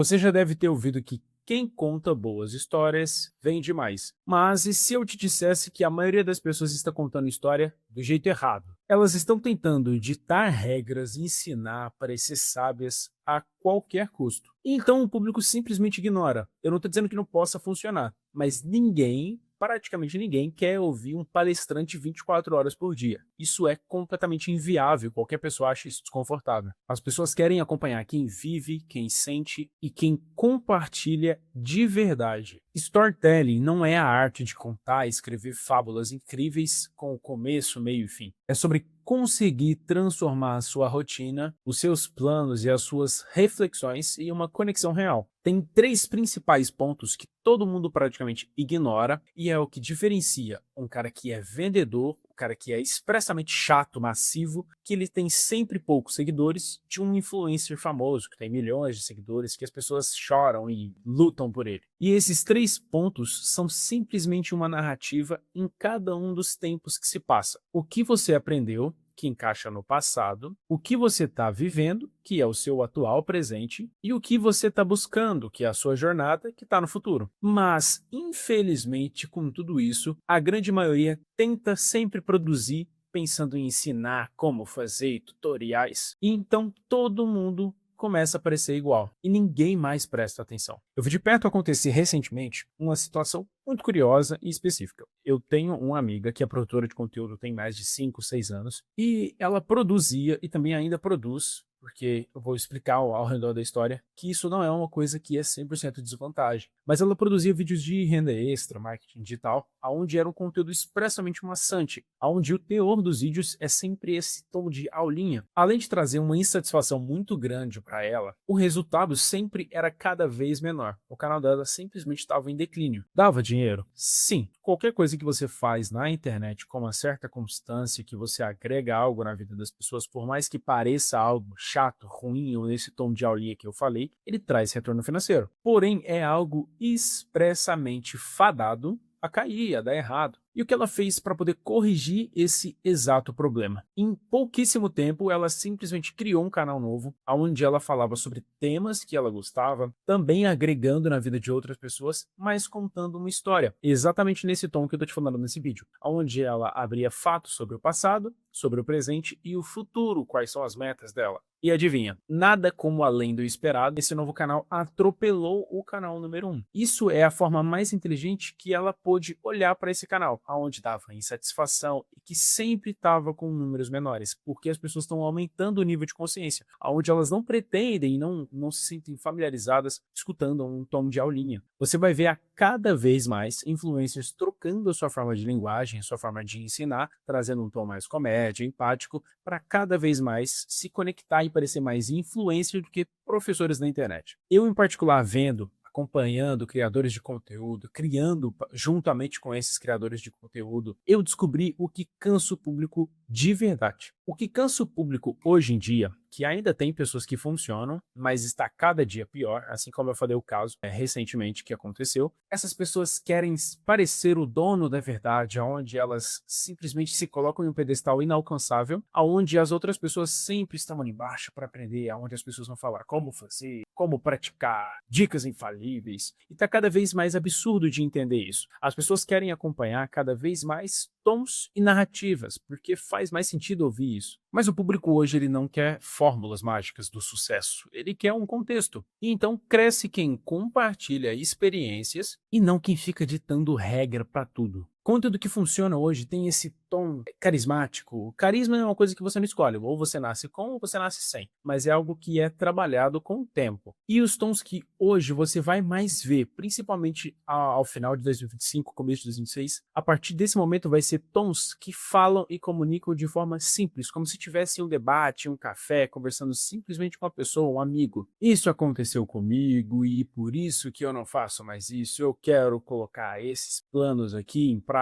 Você já deve ter ouvido que quem conta boas histórias vende mais. Mas e se eu te dissesse que a maioria das pessoas está contando história do jeito errado? Elas estão tentando ditar regras e ensinar, parecer sábias a qualquer custo. Então o público simplesmente ignora. Eu não estou dizendo que não possa funcionar, mas praticamente ninguém, quer ouvir um palestrante 24 horas por dia. Isso é completamente inviável, qualquer pessoa acha isso desconfortável. As pessoas querem acompanhar quem vive, quem sente e quem compartilha de verdade. Storytelling não é a arte de contar e escrever fábulas incríveis com o começo, meio e fim. É sobre conseguir transformar a sua rotina, os seus planos e as suas reflexões em uma conexão real. Tem três principais pontos que todo mundo praticamente ignora e é o que diferencia um cara que é vendedor, um cara que é expressamente chato, massivo, que ele tem sempre poucos seguidores, de um influencer famoso que tem milhões de seguidores, que as pessoas choram e lutam por ele. E esses três pontos são simplesmente uma narrativa em cada um dos tempos que se passa. O que você aprendeu, que encaixa no passado, o que você está vivendo, que é o seu atual presente, e o que você está buscando, que é a sua jornada, que está no futuro. Mas, infelizmente, com tudo isso, a grande maioria tenta sempre produzir pensando em ensinar como fazer tutoriais, e então todo mundo começa a parecer igual, e ninguém mais presta atenção. Eu vi de perto acontecer recentemente uma situação muito curiosa e específica. Eu tenho uma amiga que é produtora de conteúdo tem mais de 5, 6 anos, e ela produzia e também ainda produz, porque eu vou explicar ao redor da história, que isso não é uma coisa que é 100% desvantagem. Mas ela produzia vídeos de renda extra, marketing digital, aonde era um conteúdo expressamente maçante, aonde o teor dos vídeos é sempre esse tom de aulinha. Além de trazer uma insatisfação muito grande para ela, o resultado sempre era cada vez menor. O canal dela simplesmente estava em declínio. Dava dinheiro? Sim. Qualquer coisa que você faz na internet com uma certa constância, que você agrega algo na vida das pessoas, por mais que pareça algo chato, ruim ou nesse tom de aulinha que eu falei, ele traz retorno financeiro. Porém, é algo expressamente fadado a cair, a dar errado. E o que ela fez para poder corrigir esse exato problema? Em pouquíssimo tempo, ela simplesmente criou um canal novo, onde ela falava sobre temas que ela gostava, também agregando na vida de outras pessoas, mas contando uma história. Exatamente nesse tom que eu estou te falando nesse vídeo, onde ela abria fatos sobre o passado, sobre o presente e o futuro, quais são as metas dela. E adivinha, nada como além do esperado, esse novo canal atropelou o canal número 1. Isso é a forma mais inteligente que ela pôde olhar para esse canal, aonde dava insatisfação e que sempre estava com números menores, porque as pessoas estão aumentando o nível de consciência, aonde elas não pretendem e não se sentem familiarizadas escutando um tom de aulinha. Você vai ver a cada vez mais influencers trocando a sua forma de linguagem, a sua forma de ensinar, trazendo um tom mais comédia, empático, para cada vez mais se conectar e parecer mais influencer do que professores na internet. Eu, em particular, acompanhando criadores de conteúdo, criando juntamente com esses criadores de conteúdo, eu descobri o que cansa o público de verdade. O que cansa o público hoje em dia, que ainda tem pessoas que funcionam, mas está cada dia pior, assim como eu falei o caso recentemente que aconteceu, essas pessoas querem parecer o dono da verdade, onde elas simplesmente se colocam em um pedestal inalcançável, aonde as outras pessoas sempre estão ali embaixo para aprender, aonde as pessoas vão falar como fazer, como praticar, dicas infalíveis, e está cada vez mais absurdo de entender isso. As pessoas querem acompanhar cada vez mais tons e narrativas, porque faz mais sentido ouvir isso. Mas o público hoje ele não quer fórmulas mágicas do sucesso, ele quer um contexto. E então cresce quem compartilha experiências e não quem fica ditando regra para tudo. Conteúdo que funciona hoje tem esse tom carismático. Carisma é uma coisa que você não escolhe, ou você nasce com ou você nasce sem, mas é algo que é trabalhado com o tempo. E os tons que hoje você vai mais ver, principalmente ao final de 2025, começo de 2026, a partir desse momento vai ser tons que falam e comunicam de forma simples, como se tivesse um debate, um café, conversando simplesmente com uma pessoa, um amigo. Isso aconteceu comigo e por isso que eu não faço mais isso, eu quero colocar esses planos aqui em prática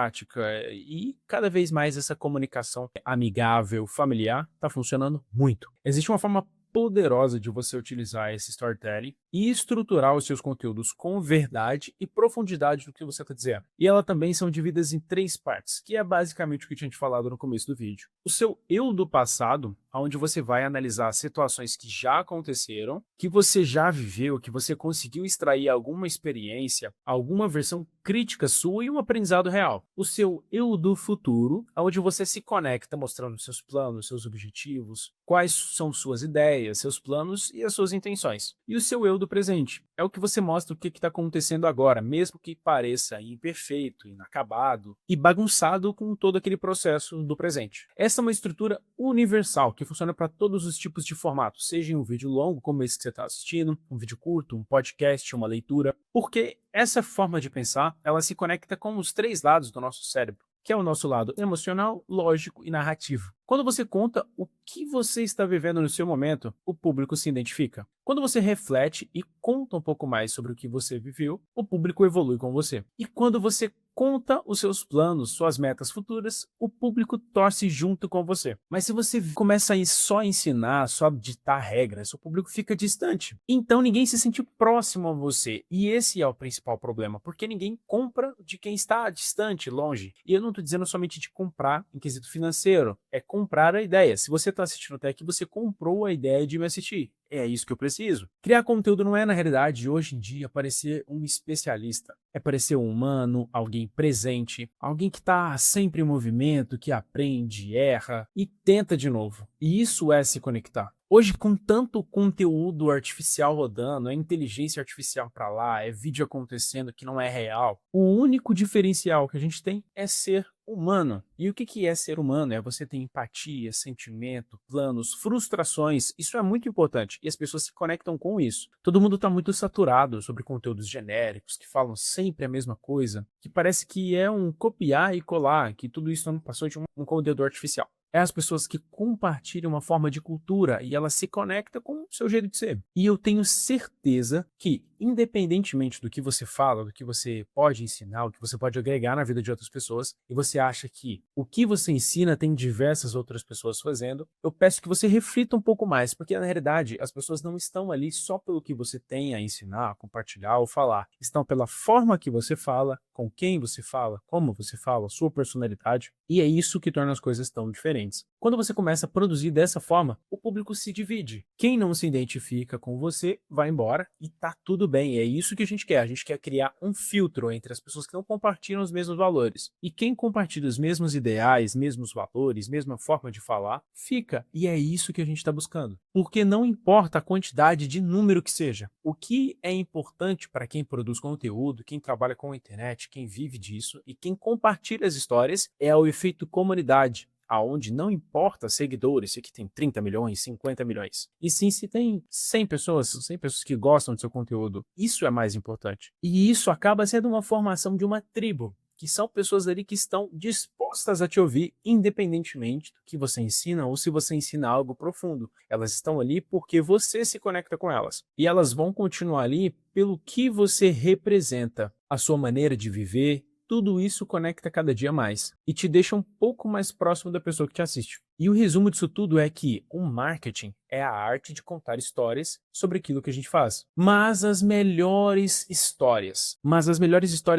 e cada vez mais essa comunicação amigável, familiar, está funcionando muito. Existe uma forma poderosa de você utilizar esse storytelling e estruturar os seus conteúdos com verdade e profundidade do que você está dizendo. E elas também são divididas em três partes, que é basicamente o que eu tinha te falado no começo do vídeo. O seu eu do passado onde você vai analisar situações que já aconteceram, que você já viveu, que você conseguiu extrair alguma experiência, alguma versão crítica sua e um aprendizado real. O seu eu do futuro, onde você se conecta mostrando seus planos, seus objetivos, quais são suas ideias, seus planos e as suas intenções. E o seu eu do presente, é o que você mostra o que está acontecendo agora, mesmo que pareça imperfeito, inacabado e bagunçado com todo aquele processo do presente. Essa é uma estrutura universal que funciona para todos os tipos de formatos, seja em um vídeo longo como esse que você está assistindo, um vídeo curto, um podcast, uma leitura, porque essa forma de pensar, ela se conecta com os três lados do nosso cérebro, que é o nosso lado emocional, lógico e narrativo. Quando você conta o que você está vivendo no seu momento, o público se identifica. Quando você reflete e conta um pouco mais sobre o que você viveu, o público evolui com você. E quando você conta os seus planos, suas metas futuras, o público torce junto com você. Mas se você começa a só ensinar, só ditar regras, o público fica distante. Então ninguém se sente próximo a você. E esse é o principal problema, porque ninguém compra de quem está distante, longe. E eu não estou dizendo somente de comprar em quesito financeiro, é comprar a ideia. Se você está assistindo até aqui, você comprou a ideia de me assistir. É isso que eu preciso. Criar conteúdo não é, na realidade, hoje em dia, parecer um especialista. É parecer um humano, alguém presente, alguém que está sempre em movimento, que aprende, erra e tenta de novo. E isso é se conectar. Hoje, com tanto conteúdo artificial rodando, é inteligência artificial para lá, é vídeo acontecendo que não é real, o único diferencial que a gente tem é ser humano. E o que é ser humano? É você ter empatia, sentimento, planos, frustrações. Isso é muito importante e as pessoas se conectam com isso. Todo mundo está muito saturado sobre conteúdos genéricos que falam sempre a mesma coisa, que parece que é um copiar e colar, que tudo isso não passou de um conteúdo artificial. É as pessoas que compartilham uma forma de cultura e ela se conecta com o seu jeito de ser. E eu tenho certeza que, independentemente do que você fala, do que você pode ensinar, o que você pode agregar na vida de outras pessoas, e você acha que o que você ensina tem diversas outras pessoas fazendo, eu peço que você reflita um pouco mais, porque na realidade as pessoas não estão ali só pelo que você tem a ensinar, compartilhar ou falar. Estão pela forma que você fala, com quem você fala, como você fala, sua personalidade, e é isso que torna as coisas tão diferentes. Quando você começa a produzir dessa forma, o público se divide. Quem não se identifica com você vai embora e tá tudo bem. É isso que a gente quer. A gente quer criar um filtro entre as pessoas que não compartilham os mesmos valores. E quem compartilha os mesmos ideais, mesmos valores, mesma forma de falar, fica. E é isso que a gente está buscando. Porque não importa a quantidade de número que seja. O que é importante para quem produz conteúdo, quem trabalha com a internet, quem vive disso e quem compartilha as histórias é o efeito comunidade, aonde não importa seguidores, se aqui tem 30 milhões, 50 milhões. E sim, se tem 100 pessoas que gostam do seu conteúdo, isso é mais importante. E isso acaba sendo uma formação de uma tribo, que são pessoas ali que estão dispostas a te ouvir, independentemente do que você ensina ou se você ensina algo profundo. Elas estão ali porque você se conecta com elas. E elas vão continuar ali pelo que você representa, a sua maneira de viver. Tudo isso conecta cada dia mais e te deixa um pouco mais próximo da pessoa que te assiste. E o resumo disso tudo é que o marketing é a arte de contar histórias sobre aquilo que a gente faz. Mas as melhores histórias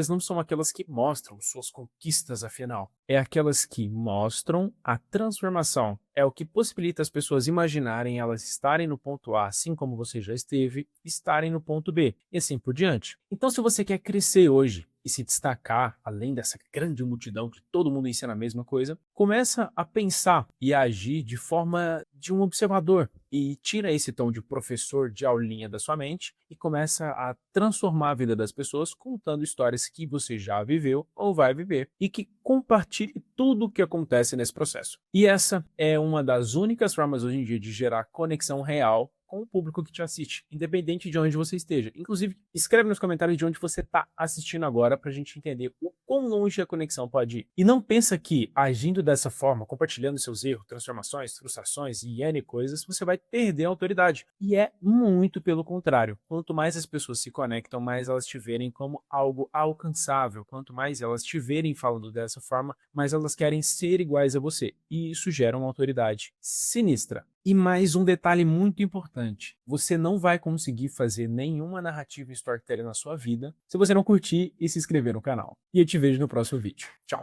não são aquelas que mostram suas conquistas afinal. É aquelas que mostram a transformação. É o que possibilita as pessoas imaginarem elas estarem no ponto A, assim como você já esteve, estarem no ponto B, e assim por diante. Então, se você quer crescer hoje e se destacar, além dessa grande multidão que todo mundo ensina a mesma coisa, começa a pensar e a agir de forma de um observador e tira esse tom de professor de aulinha da sua mente e começa a transformar a vida das pessoas contando histórias que você já viveu ou vai viver e que compartilhe tudo o que acontece nesse processo. E essa é uma das únicas formas hoje em dia de gerar conexão real com o público que te assiste, independente de onde você esteja. Inclusive, escreve nos comentários de onde você está assistindo agora para a gente entender o quão longe a conexão pode ir. E não pensa que, agindo dessa forma, compartilhando seus erros, transformações, frustrações e N coisas, você vai perder a autoridade. E é muito pelo contrário. Quanto mais as pessoas se conectam, mais elas te verem como algo alcançável. Quanto mais elas te verem falando dessa forma, mais elas querem ser iguais a você. E isso gera uma autoridade sinistra. E mais um detalhe muito importante, você não vai conseguir fazer nenhuma narrativa em storytelling na sua vida se você não curtir e se inscrever no canal. E eu te vejo no próximo vídeo. Tchau!